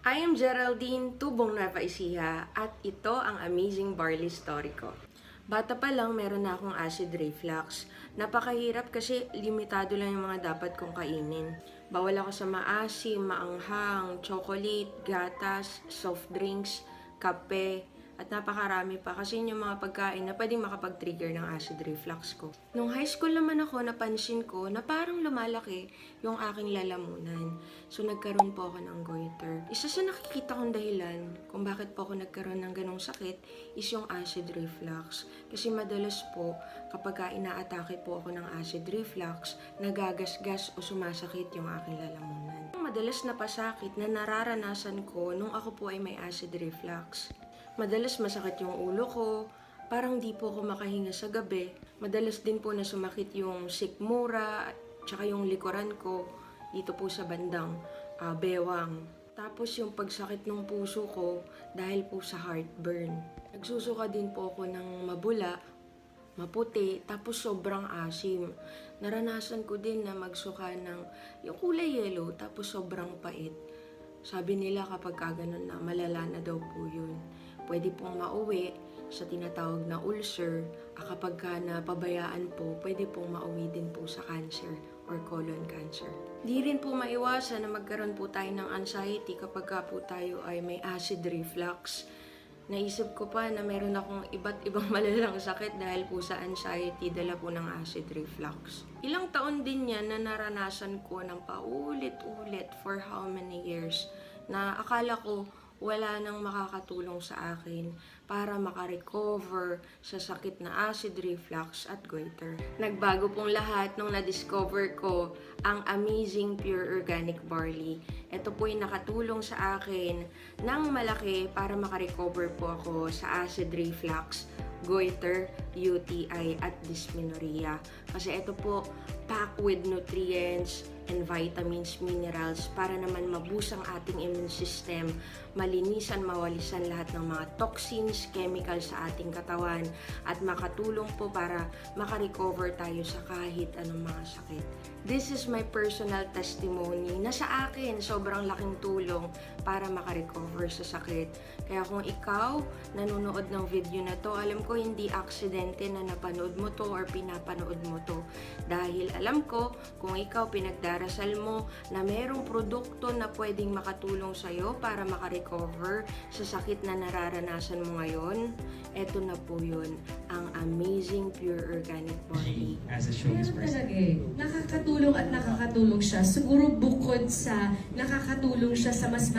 I am Geraldine Tubong Nueva Ecija at ito ang amazing barley story ko. Bata pa lang meron na akong acid reflux. Napakahirap kasi limitado lang yung mga dapat kong kainin. Bawal ako sa maasim, maanghang, chocolate, gatas, soft drinks, kape, at napakarami pa kasi yung mga pagkain na pwedeng makapag-trigger ng acid reflux ko. Nung high school naman ako, napansin ko na parang lumalaki yung aking lalamunan. So nagkaroon po ako ng goiter. Isa sa nakikita kong dahilan kung bakit po ako nagkaroon ng ganong sakit is yung acid reflux. Kasi madalas po kapag inaatake po ako ng acid reflux, nagagasgas o sumasakit yung aking lalamunan. Madalas na pasakit na nararanasan ko nung ako po ay may acid reflux. Madalas masakit yung ulo ko, parang di po ako makahinga sa gabi. Madalas din po na sumakit yung sikmura, tsaka yung likuran ko, dito po sa bandang bewang. Tapos yung pagsakit ng puso ko dahil po sa heartburn. Nagsusuka din po ako ng mabula, maputi, tapos sobrang asim. Naranasan ko din na magsuka ng yung kulay yellow, tapos sobrang pait. Sabi nila kapag kaganon na, malala na daw po yun. Pwede pong mauwi sa tinatawag na ulcer. Kapag ka napabayaan po, pwede pong mauwi din po sa cancer or colon cancer. Di rin po maiwasan na magkaroon po tayo ng anxiety kapag ka po tayo ay may acid reflux. Naisip ko pa na meron akong iba't ibang malalang sakit dahil po sa anxiety, dala po ng acid reflux. Ilang taon din yan na naranasan ko ng paulit-ulit for how many years na akala ko wala nang makakatulong sa akin para makarecover sa sakit na acid reflux at goiter. Nagbago pong lahat nung na-discover ko ang amazing pure organic barley. Ito po yung nakatulong sa akin ng malaki para makarecover po ako sa acid reflux, goiter, UTI at dysmenorrhea. Kasi ito po packed with nutrients and vitamins, minerals para naman maboost ang ating immune system, malinisan, mawalisan lahat ng mga toxins, chemicals sa ating katawan at makatulong po para makarecover tayo sa kahit anong mga sakit. This is my personal testimony na sa akin sobrang laking tulong para makarecover sa sakit. Kaya kung ikaw nanonood ng video na to, alam ko hindi aksidente na napanood mo to or pinapanood mo to. Dahil alam ko kung ikaw pinagdarasal mo na merong produkto na pwedeng makatulong sa'yo para makarecover sa sakit na nararanasan mo ngayon, eto na po yun, ang amazing pure organic barley. As a showbiz Meron person. talaga eh. Nakakatulong at nakakatulong siya. Siguro bukod sa nakakatulong siya sa mas